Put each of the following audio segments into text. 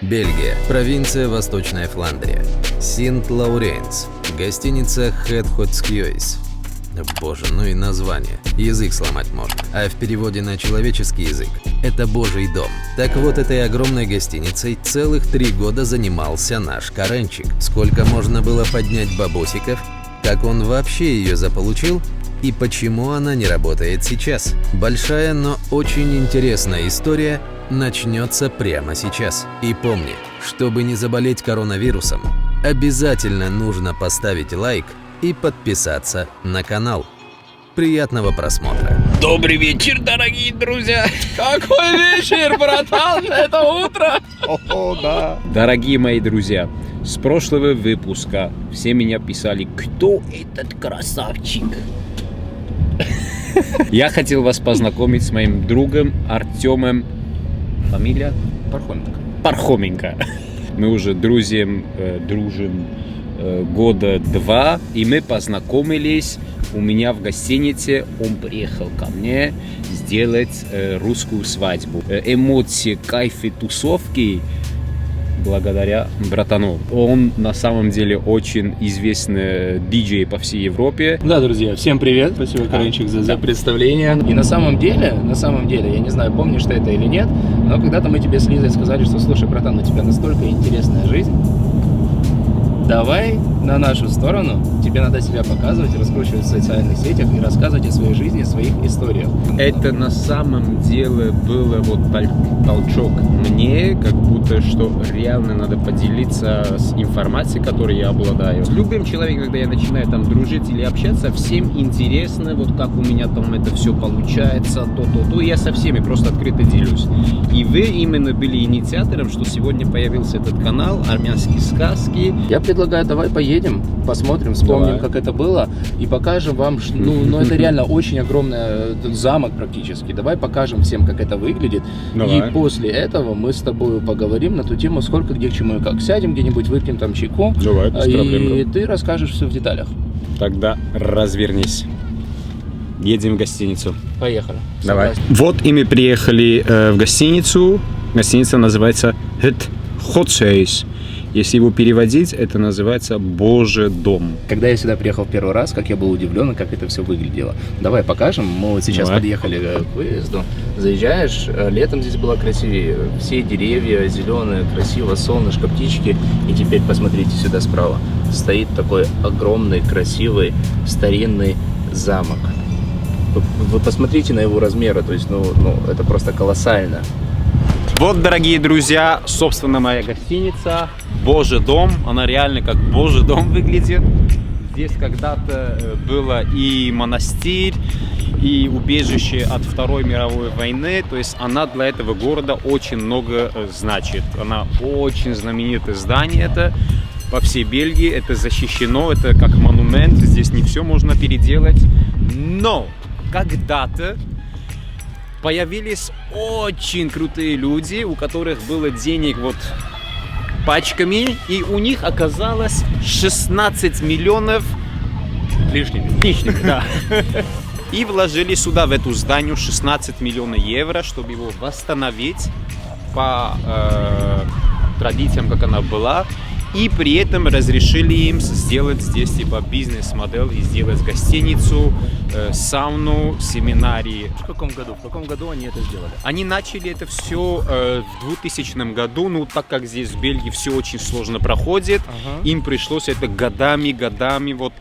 Бельгия, провинция Восточная Фландрия. Синт-Лауренс, гостиница Het Hotskjöes. Боже, ну и название. Язык сломать можно. А в переводе на человеческий язык – это Божий дом. Так вот, этой огромной гостиницей целых 3 года занимался наш Каренчик. Сколько можно было поднять бабосиков? Как он вообще ее заполучил? И почему она не работает сейчас? Большая, но очень интересная история начнется прямо сейчас. И помни, чтобы не заболеть коронавирусом, обязательно нужно поставить лайк и подписаться на канал. Приятного просмотра! Добрый вечер, дорогие друзья! Какой вечер, братан? Это утро! О, да. Дорогие мои друзья, с прошлого выпуска все меня писали, кто этот красавчик? Я хотел вас познакомить с моим другом Артемом. Фамилия? Пархоменко. Мы уже друзьям дружим года 2, и мы познакомились у меня в гостинице. Он приехал ко мне сделать русскую свадьбу. Эмоции, кайфы, тусовки благодаря братану. Он на самом деле очень известный диджей по всей Европе. Да, друзья, всем привет. Спасибо, Каренчик, за представление. И на самом деле, я не знаю, помнишь ты это или нет, но когда-то мы тебе с Лизой сказали, что слушай, братан, у тебя настолько интересная жизнь, давай на нашу сторону, тебе надо себя показывать, раскручивать в социальных сетях и рассказывать о своей жизни, о своих историях. Это на самом деле было вот толчок мне, как будто что реально надо поделиться с информацией, которой я обладаю. С любым человеком, когда я начинаю там дружить или общаться, всем интересно, вот как у меня там это все получается, то, я со всеми просто открыто делюсь. И вы именно были инициатором, что сегодня появился этот канал «Армянские сказки». Я предлагаю, давай поедем, посмотрим, вспомним, как это было, и покажем вам, ну это реально очень огромный замок практически. Давай покажем всем, как это выглядит. Давай. И после этого мы с тобой поговорим на ту тему, сколько, где, к чему и как. Сядем где-нибудь, выпьем там чайку, Давай, без проблем. И ты расскажешь все в деталях. Тогда развернись. Едем в гостиницу. Поехали. Давай. Вот и мы приехали в гостиницу. Гостиница называется Het Hotskjöes. Если его переводить, это называется Божий дом. Когда я сюда приехал в первый раз, как я был удивлен, как это все выглядело. Давай покажем. Мы вот сейчас подъехали к выезду. Заезжаешь, летом здесь было красивее. Все деревья зеленые, красиво, солнышко, птички. И теперь посмотрите сюда справа. Стоит такой огромный, красивый, старинный замок. Вы посмотрите на его размеры, то есть, это просто колоссально. Вот, дорогие друзья, собственно, моя гостиница Божий дом. Она реально как Божий дом выглядит. Здесь когда-то было и монастырь, и убежище от Второй мировой войны. То есть она для этого города очень много значит. Она очень знаменитое здание. Это по всей Бельгии. Это защищено, это как монумент. Здесь не все можно переделать. Но когда-то появились очень крутые люди, у которых было денег вот пачками, и у них оказалось 16 миллионов лишними, да. И вложили сюда, в эту здание, 16 миллионов евро, чтобы его восстановить по традициям, как она была. И при этом разрешили им сделать здесь типа бизнес-модель и сделать гостиницу, сауну, семинарии. В каком году они это сделали? Они начали это все в 2000 году, но так как здесь в Бельгии все очень сложно проходит, им пришлось это годами вот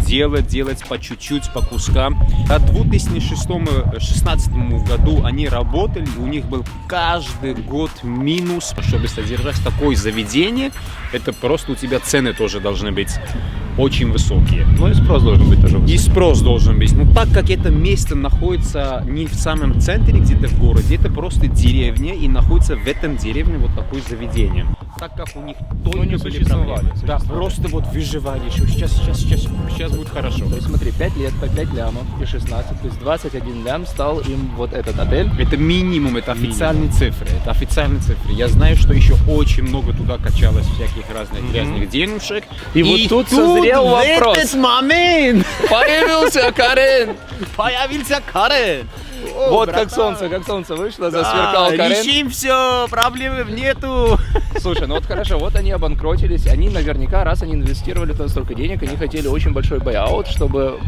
делать по чуть-чуть, по кускам. А в 2016 году они работали, у них был каждый год минус, чтобы содержать такое заведение. Это просто у тебя цены тоже должны быть очень высокие. Ну и спрос должен быть тоже высокий. И спрос должен быть. Но так как это место находится не в самом центре, где-то в городе, это просто деревня, и находится в этом деревне вот такое заведение. Так как у них только не были проблемы. Да, просто вот выживали еще. Сейчас будет хорошо. То есть смотри, 5 лет по 5 лямов и 16, то есть 21 лям стал им вот этот отель. Это минимум, это официальные цифры. Это официальные цифры. Я знаю, что еще очень много туда качалось всяких разных грязных денежек. И вот тут созрел вопрос. В этот момент Появился Карен! появился Карен. Вот как солнце вышло, засверкал Карен. Решим все, проблем нету. Слушай, ну вот хорошо, вот они обанкротились, они наверняка, раз они инвестировали туда столько денег, они хотели очень большой buyout, чтобы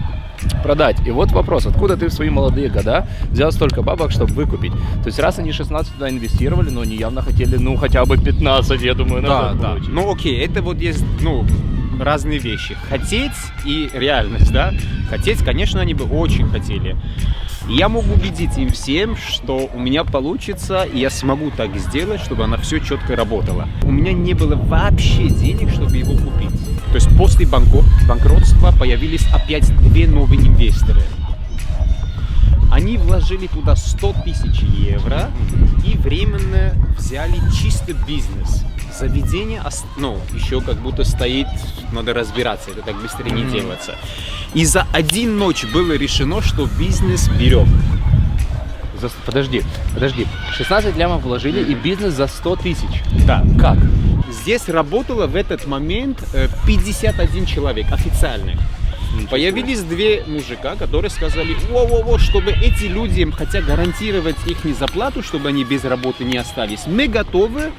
продать. И вот вопрос, откуда ты в свои молодые года взял столько бабок, чтобы выкупить? То есть раз они 16 туда инвестировали, но они явно хотели, ну, хотя бы 15, я думаю, назад получить. Ну окей, это вот есть, ну, разные вещи. Хотеть и реальность, да? Хотеть, конечно, они бы очень хотели. И я могу убедить им всем, что у меня получится, и я смогу так сделать, чтобы она все четко работала. У меня не было вообще денег, чтобы его купить. То есть после банкротства появились опять две новые инвесторы. Они вложили туда 100 тысяч евро и временно взяли чисто бизнес. Заведение, ну, еще как будто стоит, надо разбираться, это так быстро не делается. И за один ночь было решено, что бизнес берем. Подожди. 16 лямов вложили и бизнес за 100 тысяч. Да. Как? Здесь работало в этот момент 51 человек официальных. Появились две мужика, которые сказали, во-во-во, чтобы эти люди, хотя гарантировать их зарплату, чтобы они без работы не остались, мы готовы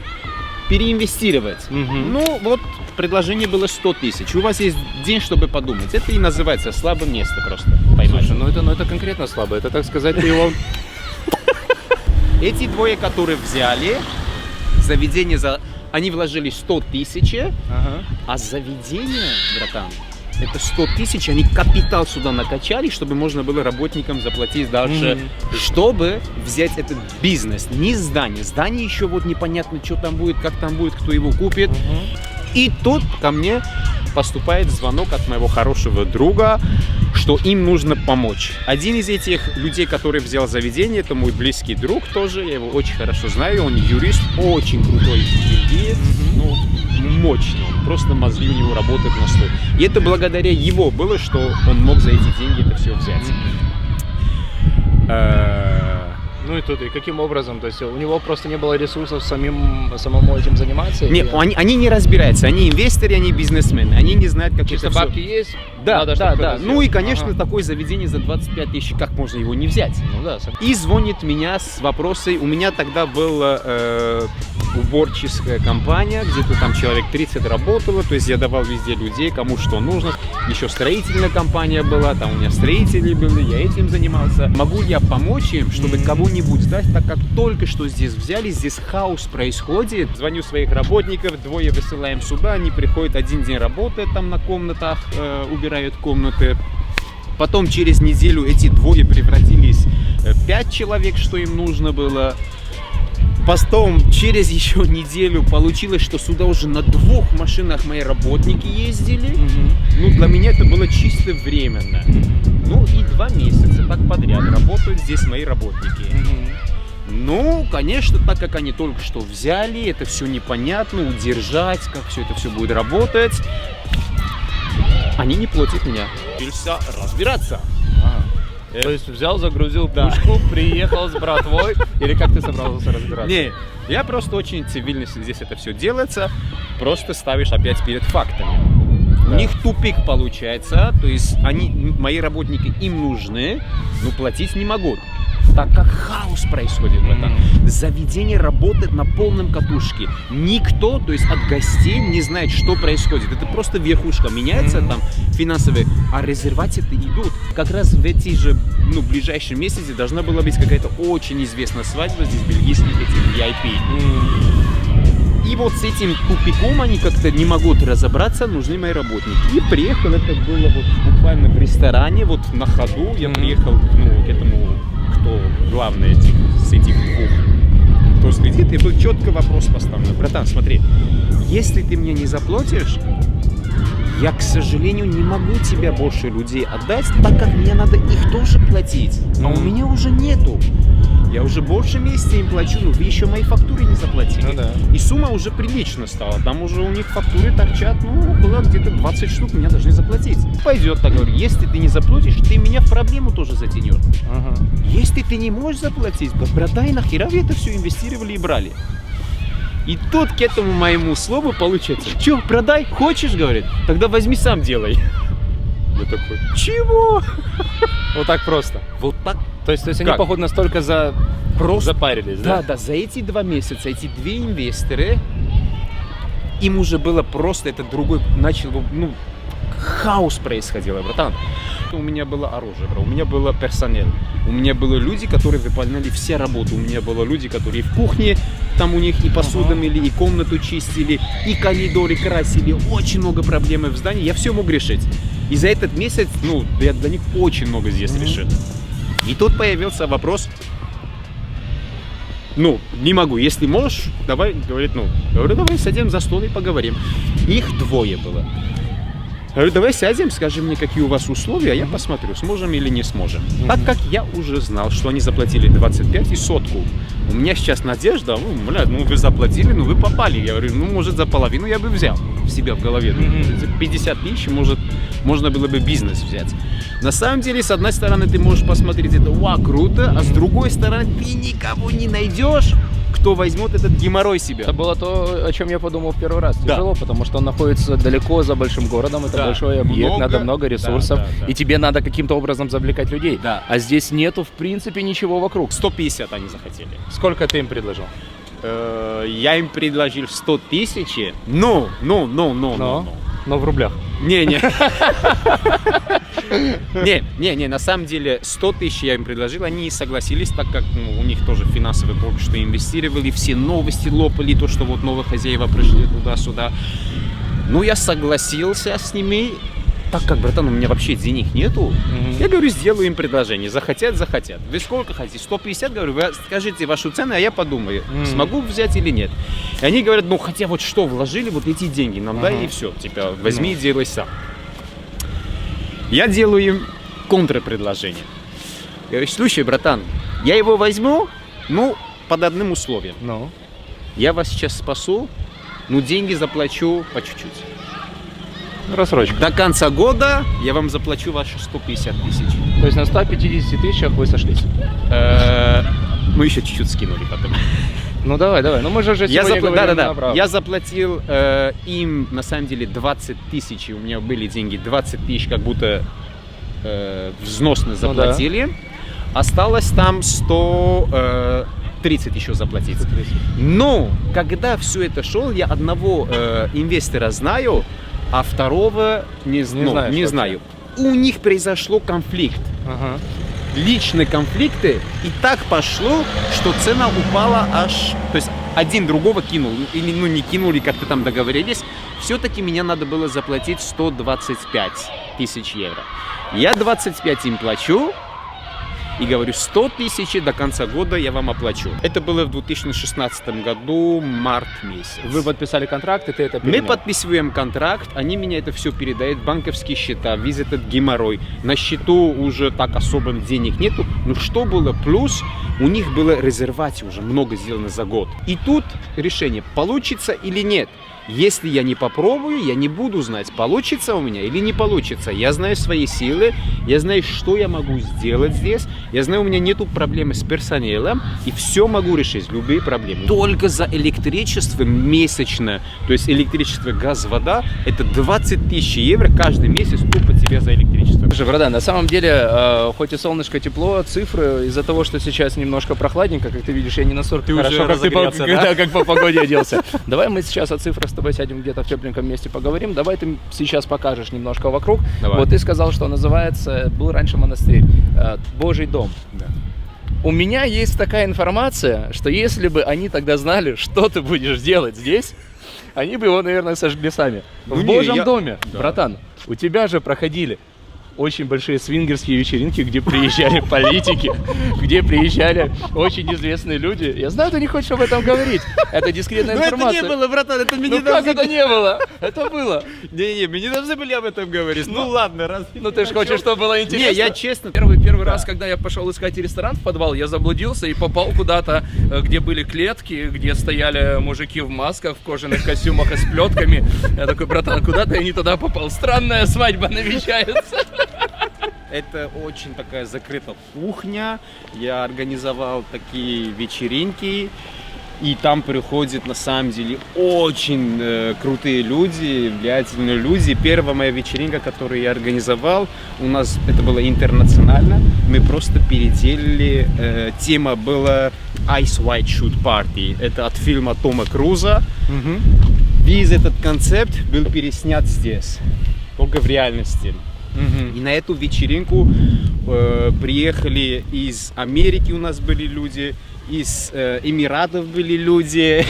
переинвестировать. Ну, вот предложение было 100 тысяч. У вас есть день, чтобы подумать. Это и называется слабое место просто. Поймать. Слушай, ну это конкретно слабо. Это, так сказать, ты его... Эти двое, которые взяли заведение они вложили 100 тысяч, а заведение, братан, это 100 тысяч, они капитал сюда накачали, чтобы можно было работникам заплатить дальше, чтобы взять этот бизнес, не здание. Здание еще вот непонятно, что там будет, как там будет, кто его купит. И тут ко мне поступает звонок от моего хорошего друга, что им нужно помочь. Один из этих людей, который взял заведение, это мой близкий друг тоже, я его очень хорошо знаю, он юрист, очень крутой бельгиец, ну, мощный, просто мозги у него работают на 100. И это благодаря его было, что он мог за эти деньги это все взять. Ну и тут, и каким образом? То есть у него просто не было ресурсов самому этим заниматься? Нет, они не разбираются, они инвесторы, они бизнесмены, они не знают, как чисто это все... бабки есть? Да, надо, да. Ну и, конечно, такое заведение за 25 тысяч, как можно его не взять? Ну да. И звонит меня с вопросом, у меня тогда была уборческая компания, где-то там человек 30 работало, то есть я давал везде людей, кому что нужно. Еще строительная компания была, там у меня строители были, я этим занимался. Могу ли я помочь им, чтобы кого-нибудь сдать, так как только что здесь взяли, здесь хаос происходит. Звоню своих работников, двое высылаем сюда, они приходят, один день работают там на комнатах, убирают комнаты. Потом через неделю эти двое превратились в 5 человек, что им нужно было. Потом через еще неделю получилось, что сюда уже на 2 машинах мои работники ездили. Ну, для меня это было чисто временно. Ну и 2 месяца так подряд работают здесь мои работники. Ну, конечно, так как они только что взяли, это все непонятно, удержать, как все это все будет работать. Они не платят меня. Придется разбираться. То есть взял, загрузил пушку, приехал с братвой, или как ты собрался разбираться? Не, я просто очень цивильно здесь это все делается, просто ставишь опять перед фактами. Да. У них тупик получается, то есть мои работники им нужны, но платить не могут. Так как хаос происходит в этом. Заведение работает на полном катушке. Никто, то есть от гостей, не знает, что происходит. Это просто верхушка меняется, там финансовые, а резервации-то идут. Как раз в эти же, ближайшие месяцы должна была быть какая-то очень известная свадьба здесь, бельгийских этих VIP. И вот с этим тупиком они как-то не могут разобраться, нужны мои работники. И приехал, это было вот буквально в ресторане, вот на ходу. Я приехал к этому, кто главный с этих 2, кто следит, и был четко вопрос поставлен. Братан, смотри, если ты мне не заплатишь, я, к сожалению, не могу тебе больше людей отдать, так как мне надо их тоже платить. А у меня уже нету. Я уже больше месяца им плачу, но вы еще мои фактуры не заплатили. Ну, да. И сумма уже прилично стала. Там уже у них фактуры торчат, было где-то 20 штук, меня должны заплатить. Пойдет, так говорю, если ты не заплатишь, ты меня в проблему тоже затянешь. Если ты не можешь заплатить, то продай, нахера вы это все инвестировали и брали. И тут к этому моему слову получается: че, продай, хочешь, говорит, тогда возьми сам делай. Я такой: чего? Вот так просто. Вот так То есть они, Как? походу, настолько Просто запарились, да? Да, за эти 2 месяца эти 2 инвесторы, им уже было просто, это другой, начал, ну, хаос происходил, братан. У меня было оружие, бро, у меня был персонал, у меня были люди, которые выполняли все работы, у меня были люди, которые в кухне, там у них и посуду мыли, и комнату чистили, и коридоры красили, очень много проблем в здании, я все мог решить. И за этот месяц, ну, я для них очень много здесь решил. И тут появился вопрос, ну, не могу, если можешь, давай, говорит, ну, говорю, давай сядем за стол и поговорим. Их 2 было. Говорю, давай сядем, скажи мне, какие у вас условия, а я посмотрю, сможем или не сможем. Так как я уже знал, что они заплатили 25 и 100, у меня сейчас надежда, ну, бля, ну вы заплатили, ну вы попали. Я говорю, ну, может, за половину я бы взял в себя в голове. За 50 тысяч, может, можно было бы бизнес взять. На самом деле, с одной стороны, ты можешь посмотреть это, вау, круто, а с другой стороны, ты никого не найдешь, кто возьмет этот геморрой себе. Это было то, о чем я подумал в первый раз. Да. Тяжело, потому что он находится далеко за большим городом, это Да. большой объект, надо много ресурсов, да. и тебе надо каким-то образом завлекать людей. Да. А здесь нету, в принципе, ничего вокруг. 150 они захотели. Сколько ты им предложил? Я им предложил 100 тысяч, но. Но в рублях. Не, на самом деле 100 тысяч я им предложил, они не согласились, так как у них тоже финансовые только что инвестировали, все новости лопали, то, что вот новые хозяева пришли туда-сюда. Ну, я согласился с ними, так как, братан, у меня вообще денег нету, я говорю, сделаю им предложение, захотят. Вы сколько хотите? 150, говорю, вы скажите вашу цену, а я подумаю, смогу взять или нет. И они говорят, ну, хотя вот что, вложили вот эти деньги нам, дай, и все, типа, возьми и делай сам. Я делаю им контрпредложение. Я говорю, слушай, братан, я его возьму, ну, под одним условием. Ну? Я вас сейчас спасу, но деньги заплачу по чуть-чуть. Рассрочка. До конца года я вам заплачу ваши 150 тысяч. То есть на 150 тысячах вы сошлись? Ну, еще чуть-чуть скинули потом. Ну давай, ну мы же сегодня говорим направо. Я заплатил им, на самом деле, 20 тысяч, у меня были деньги, 20 тысяч как будто взносно заплатили. Осталось там 130 еще заплатить. Но, когда все это шел, я одного инвестора знаю, а второго не знаю. У них произошло конфликт. Личные конфликты, и так пошло, что цена упала аж, то есть один другого кинул, или ну не кинули, как-то там договорились, все-таки мне надо было заплатить 125 тысяч евро. Я 25 им плачу, и говорю, 100 тысяч до конца года я вам оплачу. Это было в 2016 году, март месяц. Вы подписали контракт, и ты это перенял? Мы подписываем контракт, они меня это все передают, банковские счета, весь этот геморрой. На счету уже так особо денег нету. Но что было плюс, у них было резервации уже много сделано за год. И тут решение, получится или нет. Если я не попробую, я не буду знать, получится у меня или не получится. Я знаю свои силы, я знаю, что я могу сделать здесь. Я знаю, у меня нету проблемы с персоналом, и все могу решить, любые проблемы. Только за электричество месячно, то есть электричество, газ, вода, это 20 тысяч евро каждый месяц тупо тебе за электричество. Слушай, братан, на самом деле, хоть и солнышко, тепло, цифры, из-за того, что сейчас немножко прохладненько, как ты видишь, я не настолько хорошо, как по погоде оделся. Давай мы сейчас о цифрах с тобой сядем где-то в тепленьком месте поговорим. Давай ты сейчас покажешь немножко вокруг. Давай. Вот ты сказал, что называется, был раньше монастырь, Божий дом. Да. У меня есть такая информация, что если бы они тогда знали, что ты будешь делать здесь, они бы его, наверное, сожгли сами. В Божьем доме, братан, у тебя же проходили очень большие свингерские вечеринки, где приезжали политики, где приезжали очень известные люди. Я знаю, ты не хочешь об этом говорить. Это дискретная информация. Это не было, братан, это мне не как это не было? Это было. Не, мы не должны были об этом говорить. Ну ладно, раз. Ну ты же хочешь, чтобы было интересно? Не, я честно. Первый раз, когда я пошел искать ресторан в подвал, я заблудился и попал куда-то, где были клетки, где стояли мужики в масках, в кожаных костюмах и с плетками. Я такой, братан, куда-то я не туда попал. Странная свадьба намечается. Это очень такая закрытая кухня. Я организовал такие вечеринки. И там приходят на самом деле очень крутые люди, влиятельные люди. Первая моя вечеринка, которую я организовал, у нас это было интернационально. Мы просто переделали, тема была Ice White Shoot Party. Это от фильма Тома Круза. Весь этот концепт был переснят здесь, только в реальности. И на эту вечеринку приехали из Америки, у нас были люди, из Эмиратов были люди.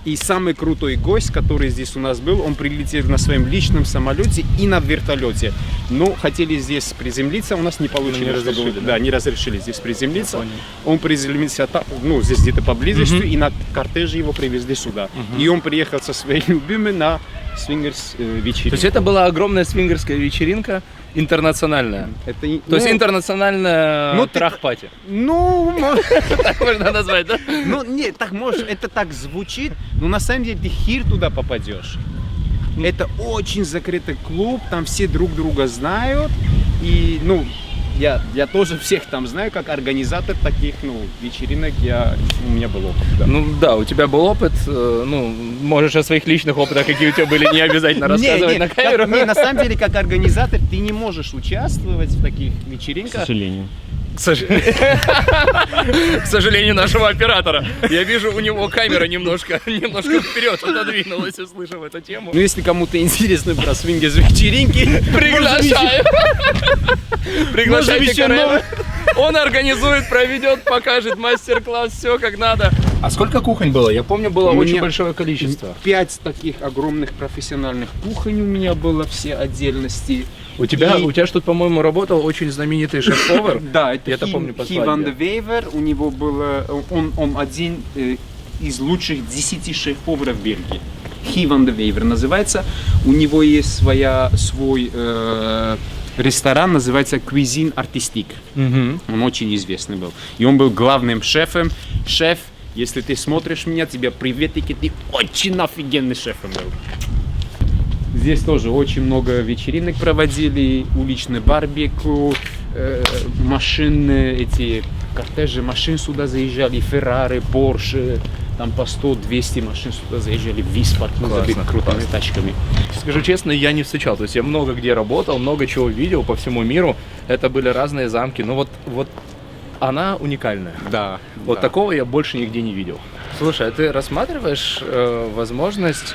И самый крутой гость, который здесь у нас был, он прилетел на своем личном самолете и на вертолете. Но хотели здесь приземлиться, у нас не получилось. Не разрешили здесь приземлиться. Он приземлился здесь где-то поблизости, и на кортеже его привезли сюда. И он приехал со своей любимой на свингерс вечеринку. То есть это была огромная свингерская вечеринка, интернациональная. То есть интернациональная трах-пати. Так можно назвать, да? Нет, так может, это так звучит, но на самом деле ты хер туда попадешь. Это очень закрытый клуб, там все друг друга знают. И, я тоже всех там знаю, как организатор таких, вечеринок, у меня был опыт. Да. У тебя был опыт, можешь о своих личных опытах, какие у тебя были, не обязательно рассказывать на камеру. На самом деле, как организатор, ты не можешь участвовать в таких вечеринках. К сожалению. К сожалению, нашего оператора. Я вижу, у него камера немножко вперед отодвинулась, услышав эту тему. Если кому-то интересно про свингерс вечеринки, приглашайте Карена. Он организует, проведет, покажет мастер-класс, все как надо. А сколько кухонь было? Я помню, было очень большое количество. 5 таких огромных профессиональных кухонь у меня было, все отдельности. У тебя же тут, по-моему, работал очень знаменитый шеф-повар. Да, это Хи ван де Вейвер. У него было, он один из лучших 10 шеф-поваров в Бельгии. Хи ван де Вейвер называется. У него есть свой ресторан, называется Cuisine Artistique. Он очень известный был. И он был главным шефом. Шеф, если ты смотришь меня, тебе приветики, ты очень офигенный шефом был. Здесь тоже очень много вечеринок проводили, уличный барбекю, машины, эти кортежи машин сюда заезжали, Феррари, Порше, там по 100-200 машин сюда заезжали, весь паркинг забит крутыми тачками. Скажу честно, я не встречал, то есть я много где работал, много чего видел по всему миру, это были разные замки, но вот она уникальная. Да. Такого я больше нигде не видел. Слушай, а ты рассматриваешь возможность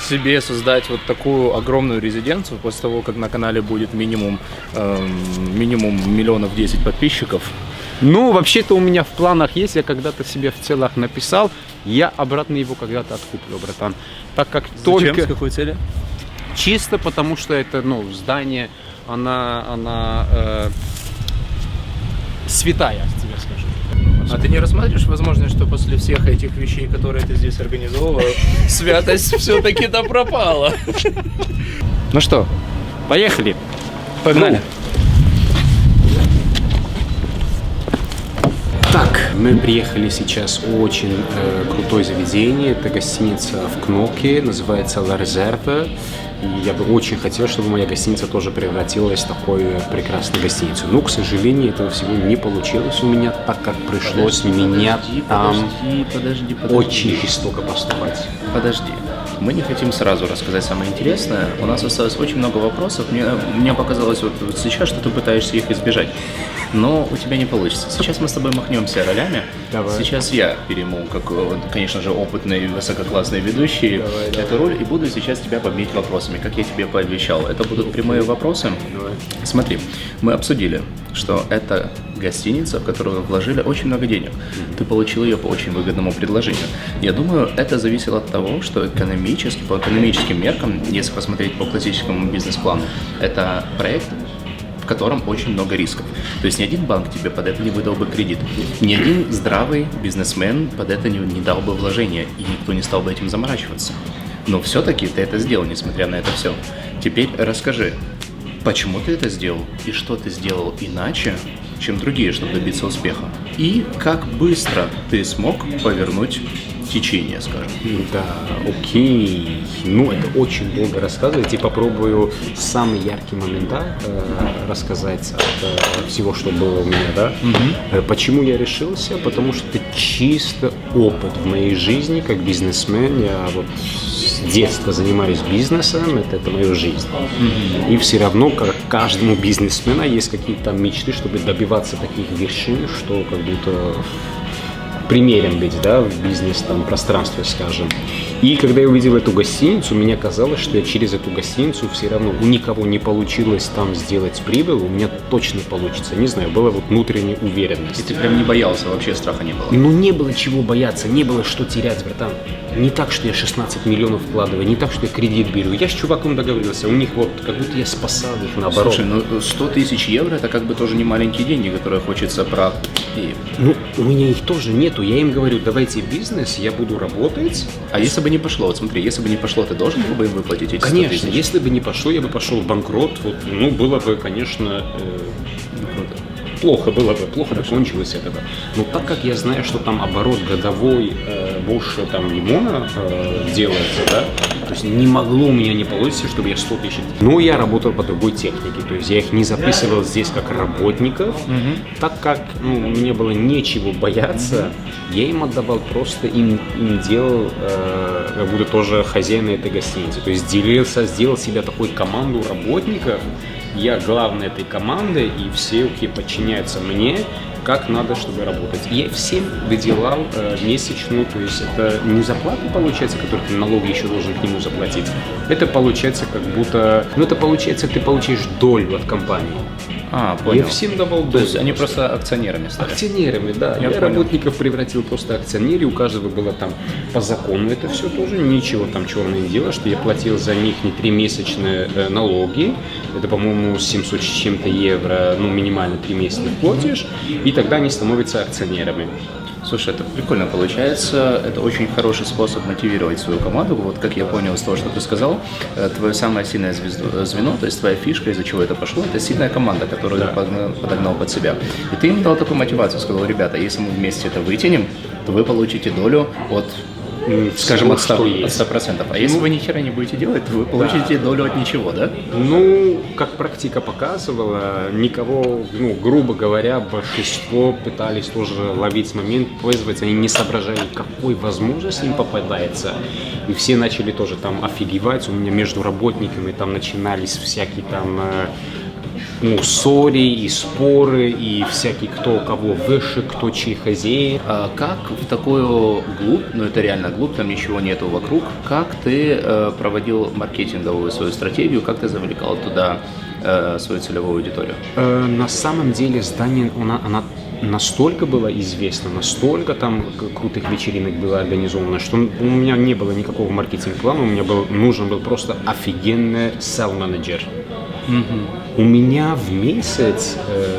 себе создать вот такую огромную резиденцию после того, как на канале будет минимум 10 миллионов подписчиков? Вообще-то у меня в планах есть, я когда-то себе в целях написал, я обратно его когда-то откуплю, братан. Так как Зачем? С какой цели? Чисто потому, что это, здание, она святая, тебе скажу. А ты не рассматриваешь возможность, что после всех этих вещей, которые ты здесь организовывал, святость все-таки-то пропала? Ну что, поехали. Погнали. Так, мы приехали сейчас в очень крутое заведение. Это гостиница в Кноке, называется La Reserve. И я бы очень хотел, чтобы моя гостиница тоже превратилась в такую прекрасную гостиницу. Но, к сожалению, этого всего не получилось у меня, так как пришлось подожди. Очень жестоко поступать. Подожди. Мы не хотим сразу рассказать самое интересное. У нас осталось очень много вопросов. Мне показалось вот сейчас, что ты пытаешься их избежать. Но у тебя не получится. Сейчас мы с тобой махнемся ролями. Давай. Сейчас я перейму, как, конечно же, опытный высококлассный ведущий, эту роль и буду сейчас тебя побить вопросами, как я тебе пообещал. Это будут прямые вопросы. Давай. Смотри, мы обсудили, что это гостиница, в которую вложили очень много денег. Ты получил ее по очень выгодному предложению. Я думаю, это зависело от того, что экономически, по экономическим меркам, если посмотреть по классическому бизнес-плану, это проект, в котором очень много рисков. То есть ни один банк тебе под это не выдал бы кредит. Ни один здравый бизнесмен под это не дал бы вложения, и никто не стал бы этим заморачиваться. Но все-таки ты это сделал, несмотря на это все. Теперь расскажи, почему ты это сделал, и что ты сделал иначе, чем другие, чтобы добиться успеха. И как быстро ты смог повернуть течение, скажем. Да, окей. Это очень долго рассказывать. И попробую самый яркий момент рассказать от всего, что было у меня, да. Почему я решился? Потому что чисто опыт в моей жизни как бизнесмен. Я вот с детства занимаюсь бизнесом, это моя жизнь. И все равно, как каждому бизнесмену, есть какие-то там мечты, чтобы добиваться таких вершин, что как будто примерен быть, да, в бизнес там пространстве, скажем. И когда я увидел эту гостиницу, мне казалось, что я через эту гостиницу все равно у никого не получилось там сделать прибыль, у меня точно получится. Не знаю, была вот внутренняя уверенность. И ты прям не боялся, вообще страха не было? Ну, не было чего бояться, не было что терять, братан. Не так, что я 16 миллионов вкладываю, не так, что я кредит беру. Я с чуваком договорился, у них вот, как будто я спасал их, наоборот. Слушай, ну 100 тысяч евро, это как бы тоже не маленькие деньги, которые хочется про... Ну, у меня их тоже нету. Я им говорю, давайте бизнес, я буду работать. А если бы не пошло, вот смотри, если бы не пошло, ты должен был бы им выплатить эти 100 Конечно, тысяч? если бы не пошло, я бы пошел в банкрот. Вот, ну, было бы, конечно, плохо было бы, плохо бы кончилось это бы. Но так как я знаю, что там оборот годовой больше там лимона делается, да, то есть не могло у меня не получиться, чтобы я 100 тысяч. Но я работал по другой технике, то есть я их не записывал здесь как работников, так как ну, мне было нечего бояться, я им отдавал просто, им делал, как будто тоже хозяин этой гостиницы, то есть сделал себя такой команду работников. Я главный этой команды, и все, кто подчиняются мне, как надо, чтобы работать. Я всем выделял месячную, то есть это не зарплата получается, которую ты налоги еще должен к нему заплатить. Это получается как будто, ну это получается, ты получаешь долю от компании. А, понял. Я всем давал долю. То есть они просто акционерами стали? Акционерами, да. Я работников превратил просто акционеры, у каждого было там по закону это все тоже, ничего там черное не дело, что я платил за них не 3-месячные налоги, это, по-моему, 700 с чем-то евро, ну, минимально 3 месяца платишь, и тогда они становятся акционерами. Слушай, это прикольно получается, это очень хороший способ мотивировать свою команду. Вот как я понял из того, что ты сказал, твое самое сильное звено, то есть твоя фишка, из-за чего это пошло, это сильная команда, которую ты подогнал под себя. И ты им дал такую мотивацию, сказал, ребята, если мы вместе это вытянем, то вы получите долю от, скажем, от 100%. А если вы ни хера не будете делать, то вы получите долю от ничего, да? Ну, как практика показывала, никого, ну, грубо говоря, большинство пытались тоже ловить момент, пользоваться, они не соображали, какой возможность им попадается. И все начали тоже там офигевать, у меня между работниками там начинались всякие там... ну, ссоры и споры, и всякий кто кого выше, кто чей хозяин. А как в такую глубь, ну это реально глубь, там ничего нету вокруг, как ты проводил маркетинговую свою стратегию, как ты завлекал туда свою целевую аудиторию? На самом деле здание, она настолько было известно, настолько там крутых вечеринок было организовано, что у меня не было никакого маркетинг-плана, у меня нужен был просто офигенный sell-менеджер. У меня в месяц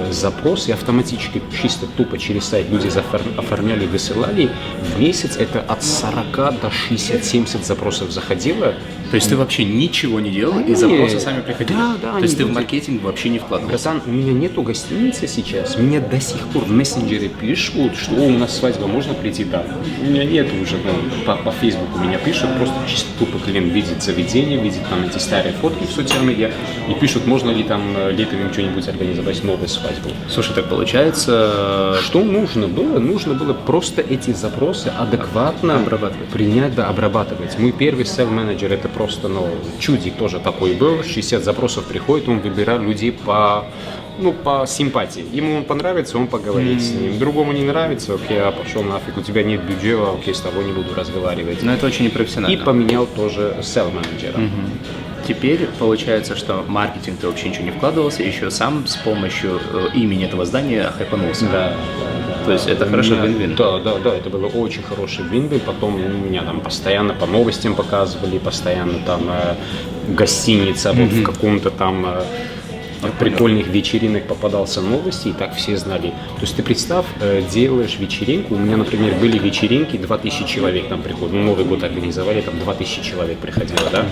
запросы автоматически, чисто тупо через сайт люди оформляли, высылали. В месяц это от 40 до 60-70 запросов заходило. То есть ты вообще ничего не делал, и запросы сами приходили? Да. То есть ты в маркетинг вообще не вкладывался? Братан, у меня нету гостиницы сейчас, меня до сих пор в мессенджере пишут, что у нас свадьба, можно прийти? Да. У меня нету уже, по Фейсбуку меня пишут, просто чисто тупо клиент видит заведение, видит там эти старые фотки в социальных медиа, и пишут, можно ли там летом им что-нибудь организовать, новую свадьбу. Слушай, так получается... Что нужно было? Нужно было просто эти запросы адекватно принять, да, обрабатывать. Мой первый sell-менеджер это просто, ну, чудик тоже такой был, 60 запросов приходит, он выбирает людей по симпатии. Ему он понравится, он поговорит с ним. Другому не нравится, окей, я пошел нафиг, у тебя нет бюджета, окей, с тобой не буду разговаривать. Но это очень непрофессионально. И поменял тоже sell-менеджера. Теперь получается, что маркетинг ты вообще ничего не вкладывался, еще сам с помощью имени этого здания хайпанулся. Да. То есть это хорошо вин-вин. Да, это было очень хороший вин-вин. Потом меня там постоянно по новостям показывали, постоянно там гостиница, вот в каком-то там прикольных вечеринок попадался новости, и так все знали. То есть ты представь, делаешь вечеринку, у меня, например, были вечеринки, 2000 человек там приходят, ну, Новый год организовали, там 2000 человек приходило, да?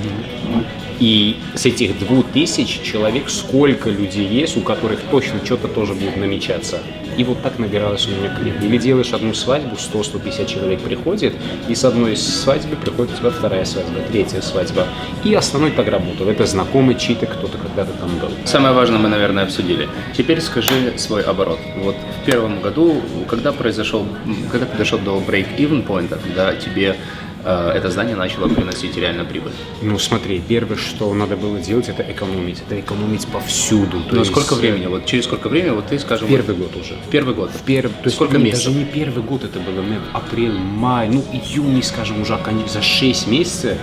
И с этих 2000 человек сколько людей есть, у которых точно что-то тоже будет намечаться. И вот так набиралось у меня клиент. Или делаешь одну свадьбу, 100-150 человек приходит, и с одной свадьбы приходит у тебя вторая свадьба, третья свадьба. И основной так работал. Это знакомый чей-то, кто-то когда-то там был. Самое важное мы, наверное, обсудили. Теперь скажи свой оборот. Вот в первом году, когда ты дошел до break-even point, когда тебе это здание начало приносить реально прибыль? Ну смотри, первое, что надо было делать, это экономить повсюду. Но сколько времени? Вот через сколько времени, вот ты, скажем... Первый год уже. В первый год? То есть сколько месяцев? Даже не первый год, это было апрель, май, ну июнь, скажем, уже за 6 месяцев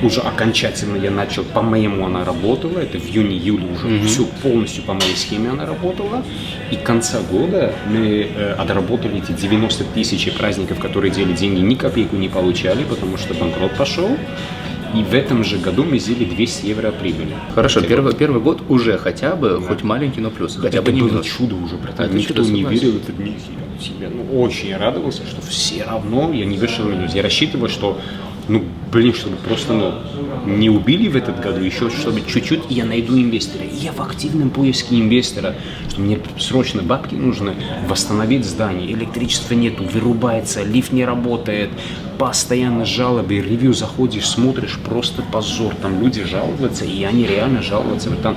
уже окончательно я начал, по-моему, она работала, это в июне-июле уже все полностью по моей схеме она работала, и к концу года мы отработали эти 90 тысяч праздников, которые делали деньги, ни копейку не получали, потому что банкрот пошел. И в этом же году мы сделали 200 евро прибыли. Хорошо, первый год уже хотя бы, хоть маленький, но плюс. Хотя бы не было минус. Чудо уже, братан. Это Никто чудо, не согласен. верил в это себе. Ну, очень я радовался, что все равно я не вышел в минус. Я рассчитывал, что, чтобы просто, не убили в этот году, еще чтобы чуть-чуть, и я найду инвестора. И я в активном поиске инвестора, что мне срочно бабки нужны, восстановить здание, электричества нету, вырубается, лифт не работает, постоянно жалобы, ревью заходишь, смотришь, просто позор. Там люди жалуются, и они реально жалуются. Там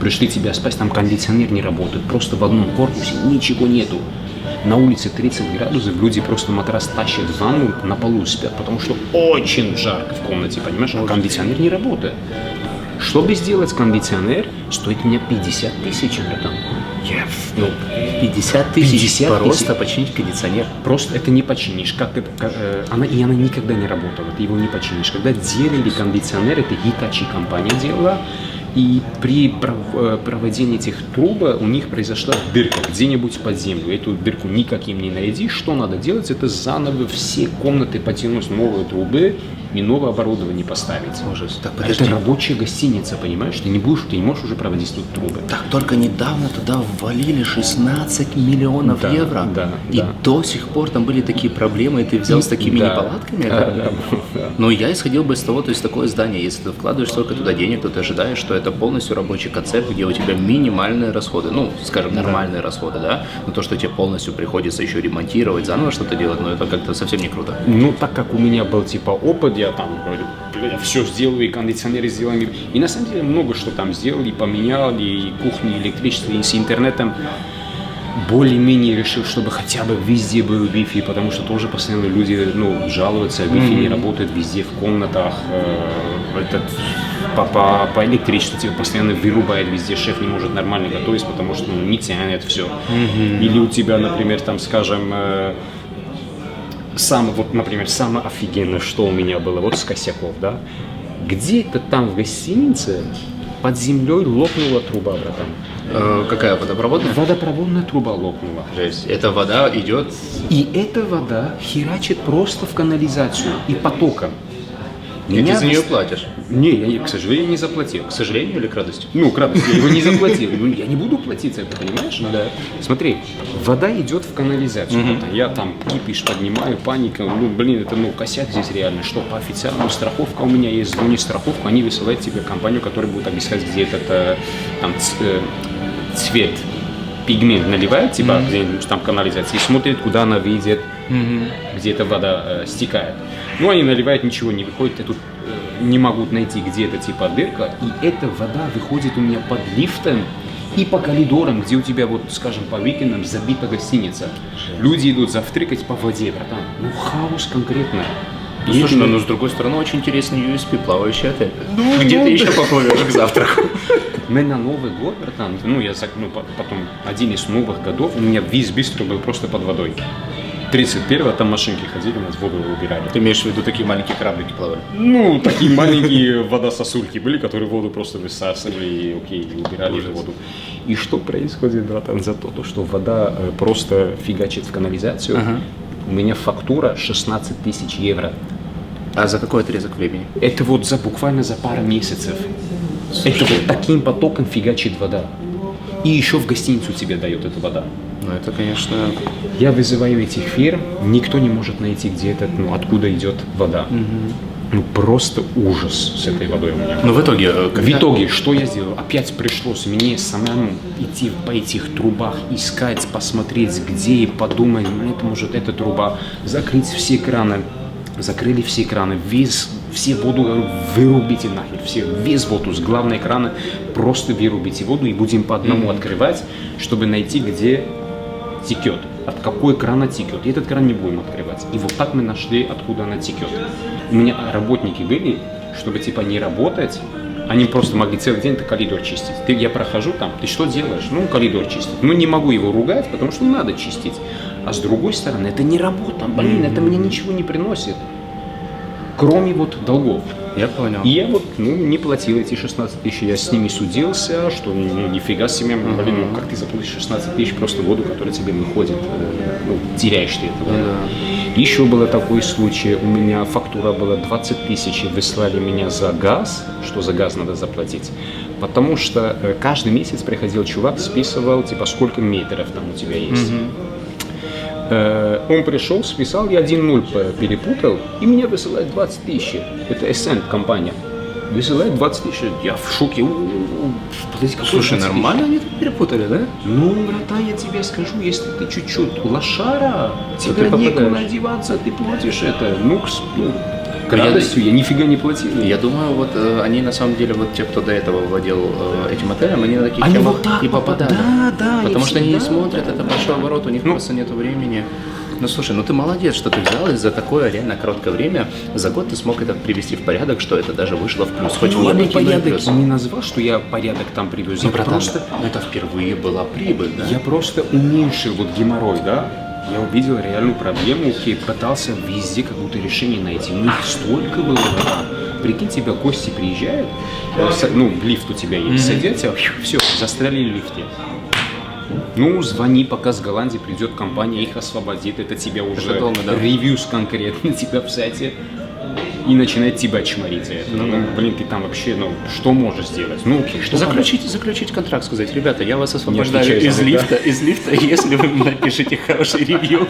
пришли тебя спать, там кондиционер не работает, просто в одном корпусе ничего нету. На улице 30 градусов, люди просто матрас тащат в ванну, на полу спят, потому что очень жарко в комнате, понимаешь, а кондиционер не работает. Чтобы сделать кондиционер, стоит мне 50 тысяч, братан. 50 тысяч 50 просто починить кондиционер. Просто это не починишь. Она никогда не работала, ты его не починишь. Когда делали кондиционер, это Hitachi компания делала, и при проведении этих труб у них произошла дырка где-нибудь под землю. Эту дырку никаким не найдешь. Что надо делать? Это заново все комнаты потянуть новые трубы и новое оборудование поставить. Ужас. Так, подожди. Это рабочая гостиница, понимаешь? Ты не можешь уже проводить тут трубы. Так только недавно туда ввалили 16 миллионов евро. И до сих пор там были такие проблемы, и ты взял с такими неполадками? Да. Но я исходил бы из того, то есть такое здание, если ты вкладываешь столько туда денег, то ты ожидаешь, что это полностью рабочий концепт, где у тебя минимальные расходы, скажем, нормальные расходы, да? Но то, что тебе полностью приходится еще ремонтировать, заново что-то делать, это как-то совсем не круто. Так как у меня был опыт, я там говорю, я все сделаю, и кондиционеры сделаем. И на самом деле много что там сделали, и поменяли, и кухни, и электричество, и с интернетом. Более-менее решил, чтобы хотя бы везде был Wi-Fi, потому что тоже постоянно люди жалуются, Wi-Fi не работает везде в комнатах, по электричеству тебя постоянно вырубает везде, шеф не может нормально готовить, потому что не тянет все. Или у тебя, например, там, скажем, самое офигенное, что у меня было, с косяков, да, где-то там в гостинице под землей лопнула труба, братан. Какая, водопроводная? Водопроводная труба лопнула. Жесть. Эта вода идет... И эта вода херачит просто в канализацию и потоком. И ты за нее платишь? Не, я, к сожалению, не заплатил. К сожалению или к радости? К радости. Я его не заплатил. Я не буду платить за это, понимаешь? Да. Смотри, вода идет в канализацию. Я там кипиш поднимаю, паника. Это косяк здесь реально. Что по официальному страховка у меня есть, звони страховку, они высылают тебе компанию, которая будет объяснять, где этот цвет, пигмент наливает, где-нибудь там канализация, и смотрит, куда она видит, где эта вода стекает. Они наливают, ничего не выходит, тут не могут найти, где это дырка, и эта вода выходит у меня под лифтом и по коридорам, где у тебя, скажем, по уикендам забита гостиница. Люди идут завтракать по воде, братан. Хаос конкретно. Слушай, с другой стороны, очень интересный USP, плавающий отель. Где ты еще поплывешь к завтраку? Мы на Новый год, братан, потом один из новых годов, у меня весь бистро был просто под водой. 31-го там машинки ходили, у нас воду убирали. Ты имеешь в виду, такие маленькие кораблики плавали? Такие маленькие водососульки были, которые воду просто высасывали и убирали эту воду. И что происходит, братан, за то, что вода просто фигачит в канализацию? У меня фактура 16 тысяч евро. А за какой отрезок времени? Это буквально за пару месяцев. Это таким потоком фигачит вода. И еще в гостиницу тебе дает эта вода. Это, конечно... Я вызываю этих фирм, никто не может найти, где откуда идет вода. Просто ужас с этой водой у меня. В итоге... В итоге, что я сделал? Опять пришлось мне самому идти по этих трубах, искать, посмотреть, где, и подумать, может, эта труба, закрыть все краны. Закрыли все краны, весь все воду вырубите нахер, весь воду с главного экрана просто вырубите воду и будем по одному открывать, чтобы найти, где текет, от какой крана текет. И этот кран не будем открывать. И вот так мы нашли, откуда она текет. У меня работники были, чтобы типа не работать, они просто могли целый день коридор чистить. Я прохожу там, ты что делаешь? Ну, коридор чистить. Ну, не могу его ругать, потому что надо чистить. А с другой стороны, это не работа, блин, это мне ничего не приносит. Кроме вот долгов. Я понял. И я вот, не платил эти 16 тысяч, я с ними судился, что нифига себе, блин, как ты заплатишь 16 тысяч просто воду, которая тебе выходит, теряешь ты это. Да. Еще был такой случай, у меня фактура была 20 тысяч, выслали меня за газ, что за газ надо заплатить, потому что каждый месяц приходил чувак, списывал, типа, сколько метров там у тебя есть. Он пришел, списал, я 1-0 перепутал, и меня высылает 20 тысяч. Это Ascent компания. Высылает 20 тысяч. Я в шоке. Слушай, нормально они тут перепутали, да? Ну, братан, я тебе скажу, если ты чуть-чуть лошара, тебе некуда одеваться, ты платишь это. К радостью, я нифига не платил. Я думаю, вот они на самом деле, вот те, кто до этого владел этим отелем, они на таких они темах вот так и попадали. Да, потому что они не смотрят, это большой оборот, у них просто нет времени. Ну слушай, ты молодец, что ты взял, и за такое реально короткое время, за год ты смог это привести в порядок, что это даже вышло в плюс. Хоть я не порядок плюс. Не назвал, что я порядок там привез. Это впервые была прибыль, да? Я просто уменьшил вот геморрой, да? Я увидел реальную проблему, пытался везде как будто решение найти. Ну, их столько было, да. Прикинь, тебя гости приезжают, лифт у тебя есть, садятся, все, застряли в лифте. Ну, звони, пока с Голландии придет компания, их освободит, это тебя уже ревьюс конкретно тебя в сайте. И начинает тебя чморить за это. Блин, ты там вообще, что можешь сделать? Окей, что заключить контракт, сказать, ребята, я вас освобождаю из лифта, если вы напишите хороший ревью.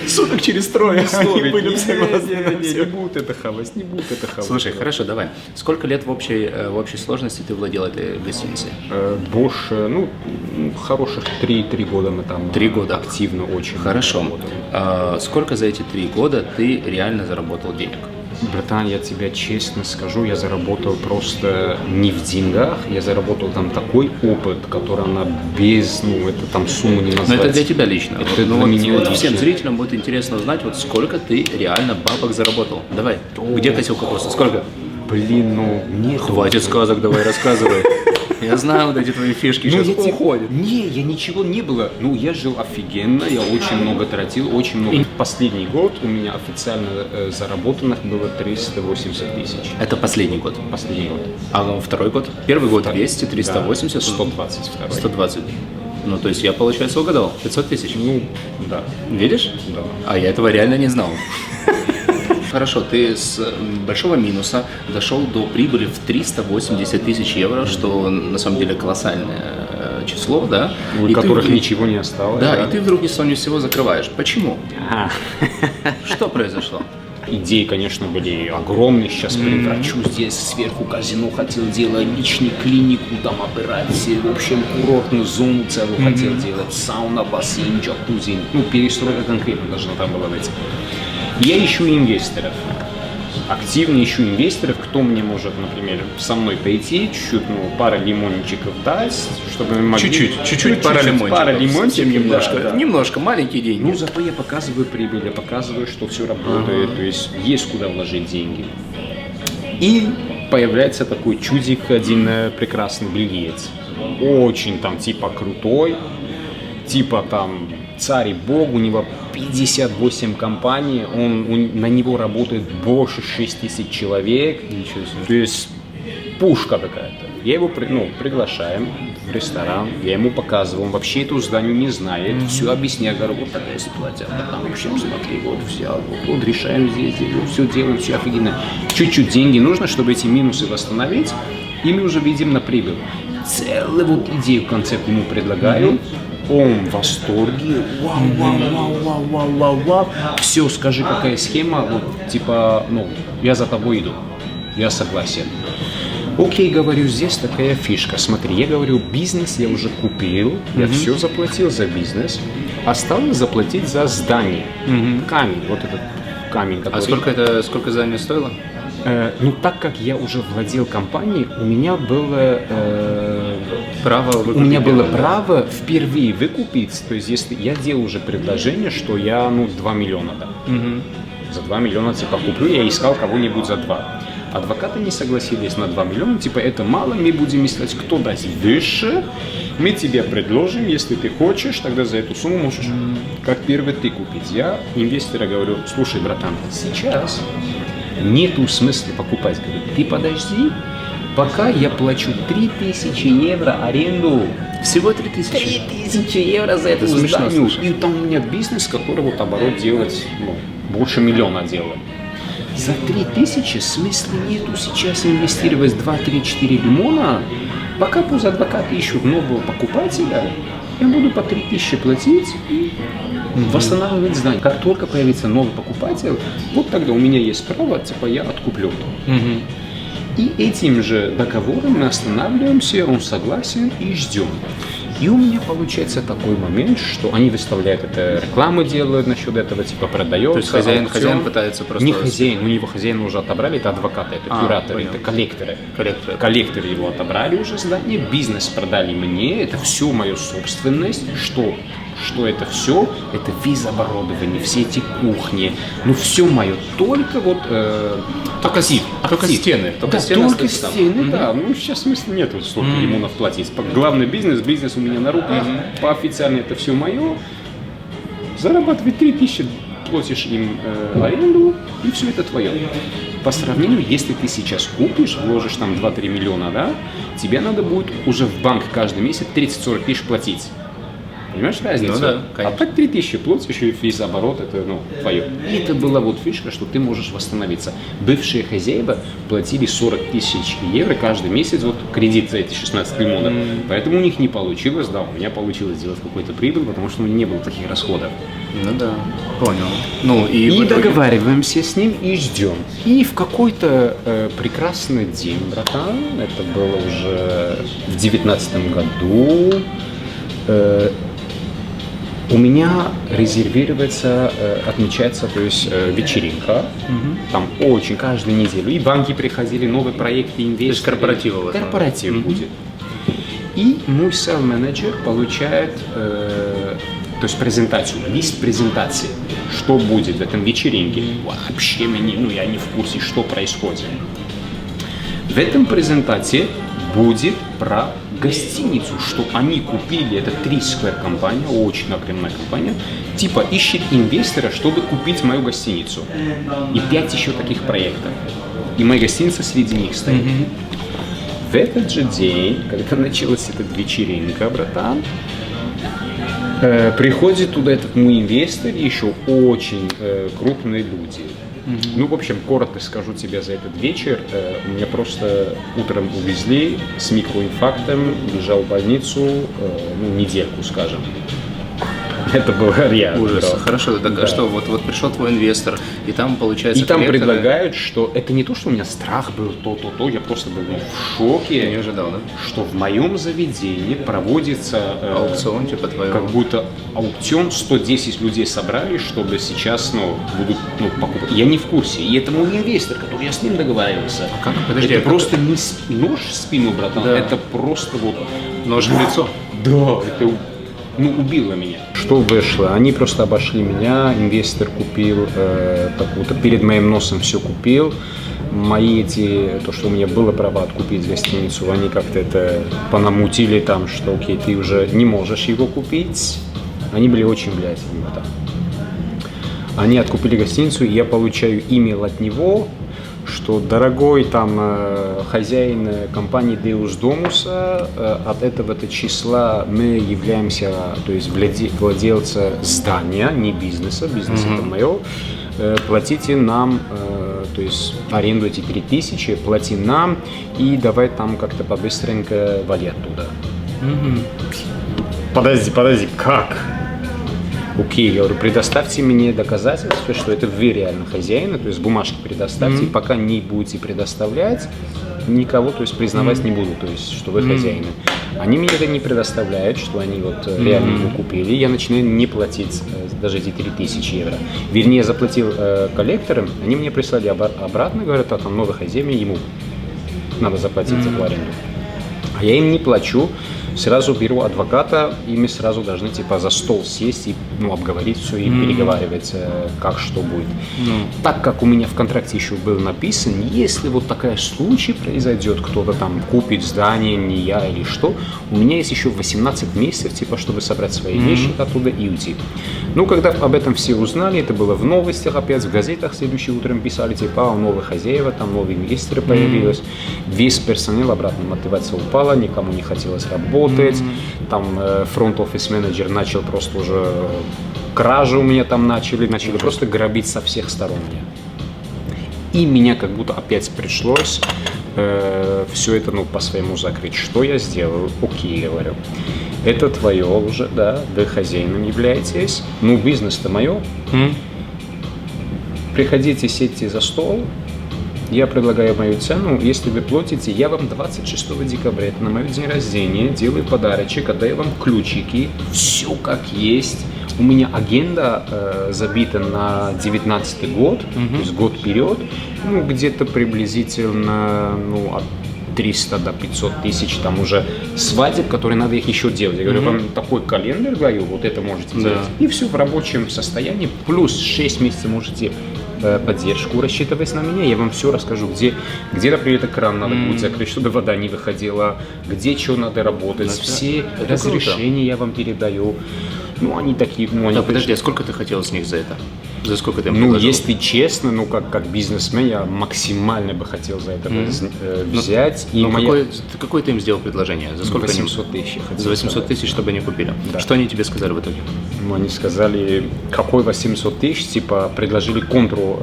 Суток через трое они были согласны. Не будут это хавать, не будут это хавать. Слушай, хорошо, давай. Сколько лет в общей сложности ты владел этой гостиницей? Больше, хороших 3 года мы там 3 года. Активно очень. Хорошо. Сколько за эти 3 года ты реально заработал денег? Братан, я тебе честно скажу, я заработал просто не в деньгах, я заработал там такой опыт, который она без, это там сумму не назвать. Но это для тебя лично. Это для меня лично. Всем зрителям будет интересно узнать, сколько ты реально бабок заработал. Давай, где косил кокосы? Сколько? Блин, нет. Хватит сказок, давай рассказывай. Я знаю вот эти твои фишки сейчас уходят. Я ничего не было. Я жил офигенно, я очень много тратил, очень много. Последний год у меня официально заработанных было 380 тысяч. Это последний год? Последний год. А второй год? Первый год 200, 380? Да, 120 второй. 120. То есть я, получается, угадал. 500 тысяч? Да. Видишь? Да. А я этого реально не знал. Хорошо, ты с большого минуса дошел до прибыли в 380 тысяч евро, что на самом деле колоссальное число, да? У которых ничего не осталось. Да, и ты вдруг ни с того ни с сего закрываешь. Почему? Что произошло? Идеи, конечно, были огромные. Сейчас превращу здесь сверху казино, хотел делать личную клинику, там операции, в общем, курортную зону целую хотел делать, сауна, бассейн, джакузи. Перестройка конкретно должна там была быть. Я ищу инвесторов, активно ищу инвесторов, кто мне может, например, со мной пойти, чуть-чуть, пара лимончиков дать, чтобы мы могли... Чуть-чуть, пара лимончиков, немножко, маленькие деньги. Зато я показываю прибыль, я показываю, что все работает, то есть куда вложить деньги. И появляется такой чудик, один прекрасный бельгиец, очень там типа крутой, типа там царь и бог, у него 58 компаний, на него работает больше 6 тысяч человек, то есть пушка какая-то. Я его приглашаем в ресторан, я ему показываю, он вообще эту зданию не знает, все объясняю, говорю, вот такая ситуация, там, в общем, смотри, вот решаем здесь, все делаем, все офигенно. Чуть-чуть деньги нужно, чтобы эти минусы восстановить, и мы уже видим на прибыль. Целую идею, концепт ему предлагаю. Он в восторге, вау, все, скажи, какая схема, я за тобой иду, я согласен. Окей, говорю, здесь такая фишка, смотри, я говорю, бизнес я уже купил, я все заплатил за бизнес, осталось заплатить за здание, камень, вот этот камень. А Который... сколько здание стоило? Ну, так как я уже владел компанией, у меня было право впервые выкупить. То есть, если я делал уже предложение, что я 2 миллиона, да. За 2 миллиона типа куплю, я искал кого-нибудь за 2. Адвокаты не согласились на 2 миллиона, типа это мало, мы будем искать, кто даст выше, мы тебе предложим, если ты хочешь, тогда за эту сумму можешь как первый ты купить. Я инвестору говорю, слушай, братан, сейчас нету смысла покупать. Говорю, ты подожди, пока я плачу 3000 евро аренду. Всего 3000? 3000 евро за эту здание. И там у меня бизнес, который вот оборот делать, больше миллиона делает. За 3000 смысла нету сейчас инвестировать 2-3-4 лимона. Пока пусть адвокаты ищут нового покупателя, я буду по 3000 платить и восстанавливать здание. Как только появится новый покупатель, вот тогда у меня есть право, типа я откуплю. И этим же договором мы останавливаемся, он согласен и ждем. И у меня получается такой момент, что они выставляют это, рекламу делают насчет этого, типа продается. То есть хозяин пытается просто... Не хозяин, у него хозяина уже отобрали, это адвокаты, это кураторы, это коллекторы. Коллекторы его отобрали уже здание, бизнес продали мне, это всю мою собственность, что это все, это весь оборудование, все эти кухни, все мое, только вот Только стены. Только стены, да. Сейчас смысла нет вот столько лимонов платить. Главный бизнес у меня на руках, по официально это все мое. Зарабатывай 3000, платишь им аренду, и все это твое. По сравнению, если ты сейчас купишь, вложишь там 2-3 миллиона, да, тебе надо будет уже в банк каждый месяц 30-40 тысяч платить. Понимаешь разницу? Ну да, конечно. А так 3000 платишь, и весь оборот это твое. И это была вот фишка, что ты можешь восстановиться. Бывшие хозяева платили 40 тысяч евро каждый месяц, вот кредит за эти 16 лимонов. Поэтому у них не получилось, да, у меня получилось сделать какой-то прибыль, потому что у меня не было таких расходов. Ну да, понял. И договариваемся с ним и ждем. И в какой-то прекрасный день, братан, это было уже в 19 году, у меня резервируется, отмечается, то есть вечеринка, там очень каждую неделю, и банки приходили, новые проекты, инвесторы. То есть корпоратив. Корпоратив будет. И мой селл-менеджер получает, то есть презентацию, лист презентации, что будет в этом вечеринке. Вообще я не в курсе, что происходит. В этом презентации будет про гостиницу, что они купили, это 3 Square компания, очень огромная компания, типа ищет инвестора, чтобы купить мою гостиницу. И 5 еще таких проектов. И моя гостиница среди них стоит. В этот же день, когда началась эта вечеринка, братан, приходит туда этот мой инвестор и еще очень крупные люди. В общем, коротко скажу тебе за этот вечер. Меня просто утром увезли с микроинфарктом, лежал в больницу, недельку, скажем. Это было реально. Ужас. Хорошо, так что вот пришел твой инвестор, и там получается... И там предлагают, что это не то, что у меня страх был, то, я просто был в шоке. Не ожидал, да? Что в моем заведении проводится... аукцион, типа твоего. Как будто аукцион, 110 людей собрали, чтобы сейчас, будут покупать. Я не в курсе. И это мой инвестор, который я с ним договаривался. А как? Подожди, это просто не нож в спину, братан, да. Это просто нож в лицо? Да, это... убило меня. Что вышло? Они просто обошли меня, инвестор купил, перед моим носом все купил. То, что у меня было право откупить гостиницу, они как-то это понамутили там, что окей, ты уже не можешь его купить. Они были очень влиятельными там. Они откупили гостиницу, и я получаю имейл от него, что дорогой там хозяин компании Deus Domus, от этого-то числа мы являемся, то есть владельца здания, не бизнеса, бизнес это мое, платите нам, то есть аренду эти 3000, плати нам и давай там как-то побыстренько вали оттуда. Подожди, как? Окей, я говорю, предоставьте мне доказательства, что это вы реально хозяин, то есть бумажки предоставьте, и пока не будете предоставлять, никого, то есть признавать не буду, то есть что вы хозяины. Они мне это не предоставляют, что они вот реально его купили. Я начинаю не платить даже эти 3000 евро. Вернее, я заплатил коллекторам, они мне прислали обратно, говорят, а там новый хозяин, ему надо заплатить за аренду. А я им не плачу, сразу беру адвоката, и мы сразу должны типа за стол сесть и обговорить все и переговаривать, как что будет. Так как у меня в контракте еще был написан, если вот такой случай произойдет, кто-то там купит здание, не я или что, у меня есть еще 18 месяцев, типа, чтобы собрать свои вещи оттуда и уйти. Ну, когда об этом все узнали, это было в новостях опять, в газетах следующим утром писали, типа, новые хозяева, там новые инвесторы появились, весь персонал, обратно мотивация упала, никому не хотелось работать, там фронт-офис менеджер начал просто уже кражи у меня там начали просто грабить со всех сторон меня. И меня как будто опять пришлось все это по-своему закрыть. Что я сделал? Окей, говорю. Это твое уже, да, вы хозяином являетесь. Ну, бизнес-то мое. Приходите, сядьте за стол. Я предлагаю мою цену, если вы платите, я вам 26 декабря, это на мой день рождения, делаю подарочек, отдаю вам ключики, все как есть. У меня агенда забита на 19 год, то есть год вперед, ну где-то приблизительно от 300 до 500 тысяч, там уже свадеб, которые надо их еще делать. Я говорю, вам такой календарь даю, вот это можете делать. И все в рабочем состоянии, плюс 6 месяцев можете поддержку рассчитывать на меня, я вам все расскажу, где например, этот кран надо будет закрыть, чтобы вода не выходила, где что надо работать, все разрешения я вам передаю. Ну, они такие, подожди, а сколько ты хотел с них за это? За сколько ты им предложил? Если честно, как бизнесмен, я максимально бы хотел за это взять. Какое ты им сделал предложение? За сколько 800 тысяч. За 800 тысяч, чтобы они купили. Да. Что они тебе сказали в итоге? Они сказали, какой 800 тысяч, типа, предложили контру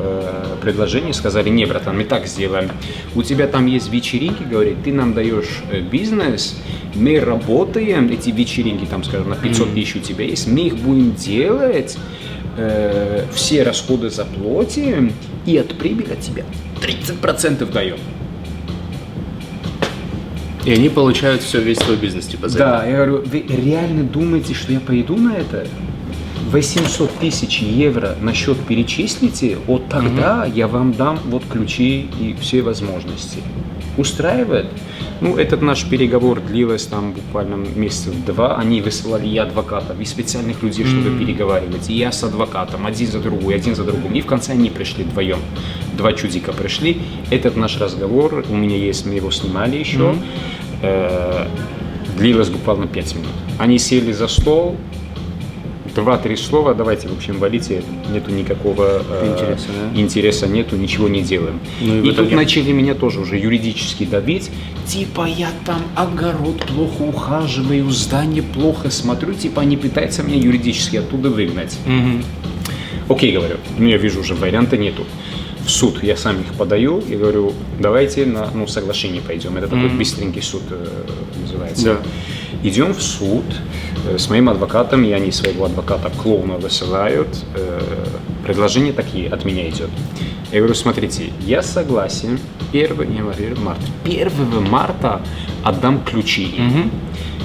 предложение, сказали, не, братан, мы так сделаем. У тебя там есть вечеринки, говорит, ты нам даешь бизнес, мы работаем, эти вечеринки, там, скажем, на 500 тысяч у тебя есть, мы их будем делать, все расходы заплатим, и от прибыли от тебя 30% даем. И они получают весь твой бизнес, типа, за это? Да, я говорю, вы реально думаете, что я пойду на это? 800 тысяч евро на счет перечислите, вот тогда я вам дам вот ключи и все возможности. Устраивает? Ну, этот наш переговор длился там буквально месяцев 2. Они высылали и адвокатов, и специальных людей, чтобы переговаривать. И я с адвокатом, один за другим. И в конце они пришли вдвоем. 2 чудика пришли. Этот наш разговор, у меня есть, мы его снимали еще, длилось буквально 5 минут. Они сели за стол, 2-3 слова, давайте, в общем, валите, нету никакого интереса, нету, ничего не делаем. Ну, и тут начали меня тоже уже юридически давить, типа я там огород плохо ухаживаю, здание плохо смотрю, типа они пытаются меня юридически оттуда выгнать. Окей, говорю, я вижу, уже варианта нету. В суд я сам их подаю и говорю, давайте на соглашение пойдем. Это такой быстренький суд называется. Да. Идем в суд с моим адвокатом, и они своего адвоката-клоуна высылают. Предложения такие от меня идет. Я говорю, смотрите, я согласен, 1 марта отдам ключи.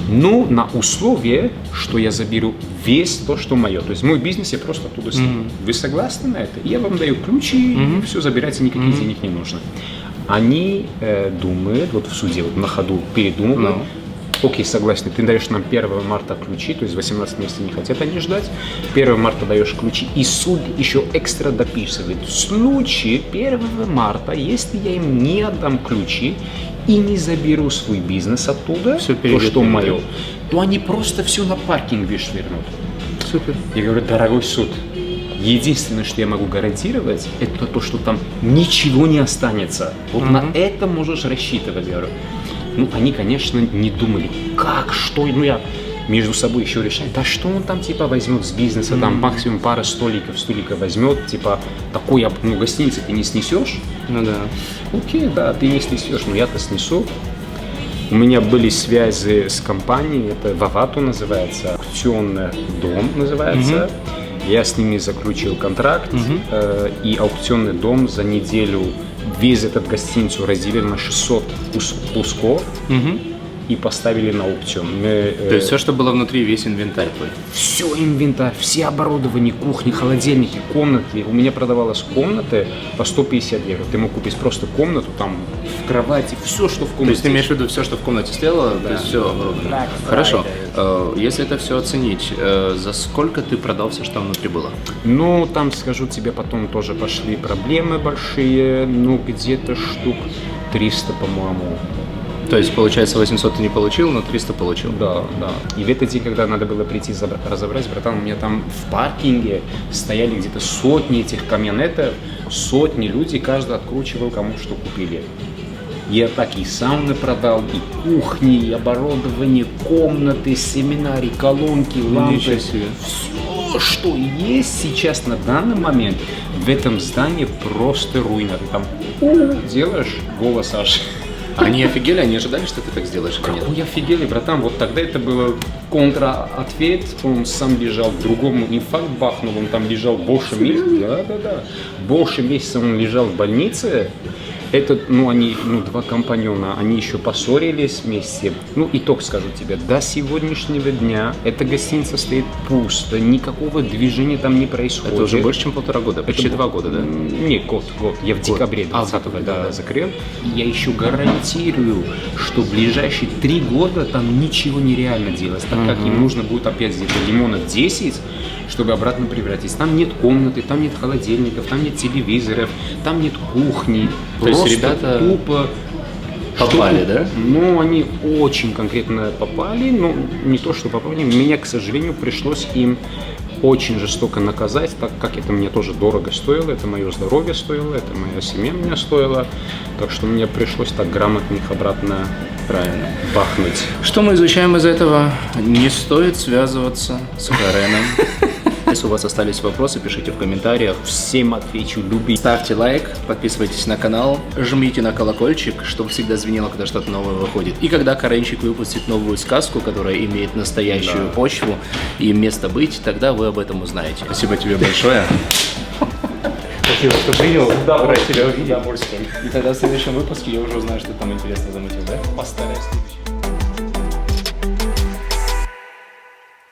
Но на условие, что я заберу весь то, что мое. То есть мой бизнес я просто оттуда сниму. Вы согласны на это? Я вам даю ключи, все забирайте, никаких денег не нужно. Они думают, вот в суде, вот на ходу передумывают, окей, согласен, ты даешь нам 1 марта ключи, то есть 18 месяцев не хотят они ждать, 1 марта даешь ключи, и суд еще экстра дописывает. В случае 1 марта, если я им не отдам ключи и не заберу свой бизнес оттуда, то, что мое, то они просто все на паркинг вернут. Супер. Я говорю, дорогой суд, единственное, что я могу гарантировать, это то, что там ничего не останется. Вот на это можешь рассчитывать, говорю. Ну, они, конечно, не думали, как, что, я между собой еще решаю, да что он там, типа, возьмет с бизнеса, там максимум пара столиков возьмет, типа, такой, гостиницы ты не снесешь. Ну да. Окей, да, ты не снесешь, но я-то снесу. У меня были связи с компанией, это Vavato называется, аукционный дом называется. Я с ними заключил контракт, и аукционный дом за неделю весь этот гостиницу разделили на 600 кусков. и поставили на аукцион. То есть все, что было внутри, весь инвентарь твой? Все инвентарь, все оборудование, кухни, холодильники, комнаты. У меня продавалась комната по 150 евро. Ты мог купить просто комнату, там, в кровати, все, что в комнате. То есть ты имеешь в виду все, что в комнате стояло, Да. то есть все оборудовано? Да, Хорошо. да. Если это все оценить, за сколько ты продал все, что внутри было? Ну, там, скажу тебе, потом тоже пошли проблемы большие, ну, где-то штук 300, по-моему. То есть, получается, 800 ты не получил, но 300 получил? Да, да. И в этот день, когда надо было прийти разобрать, братан, у меня там в паркинге стояли где-то сотни этих камионетов, сотни людей, каждый откручивал, кому что купили. Я так и сауны продал, и кухни, и оборудование, комнаты, семинарии, колонки, лампы. Ничего себе. Все, что есть сейчас на данный момент в этом здании, просто руина. Ты там делаешь, голос аж. Они офигели, они ожидали, что ты так сделаешь или нет? Ой, офигели, братан, вот тогда это было контра-ответ, он сам лежал, другому инфаркт бахнул, он там лежал больше месяца, да, больше месяца он лежал в больнице. Этот, они, два компаньона, они еще поссорились вместе. Ну, итог скажу тебе, до сегодняшнего дня эта гостиница стоит пусто, никакого движения там не происходит. Это уже больше, чем 1,5 года, почти 2 года, да? Не, год. Я в декабре 20-го закрыл. Я еще гарантирую, что в ближайшие 3 года там ничего нереально делать, так как им нужно будет опять где-то лимонов 10, чтобы обратно превратиться. Там нет комнаты, там нет холодильников, там нет телевизоров, там нет кухни. То есть Просто ребята тупо попали, да? Ну, они очень конкретно попали, но не то, что попали. Меня, к сожалению, пришлось им очень жестоко наказать, так как это мне тоже дорого стоило, это мое здоровье стоило, это моя семья меня стоила. Так что мне пришлось так грамотно их обратно Правильно. бахнуть. Что мы изучаем из этого? Не стоит связываться с Кареном. Если у вас остались вопросы, пишите в комментариях. Всем отвечу, любите. Ставьте лайк, подписывайтесь на канал, жмите на колокольчик, чтобы всегда звенело, когда что-то новое выходит. И когда Каренчик выпустит новую сказку, которая имеет настоящую почву и место быть, тогда вы об этом узнаете. Спасибо тебе большое. Спасибо, что принял. Удовольствие. И тогда в следующем выпуске я уже узнаю, что ты там интересно замутил, да? Постараюсь.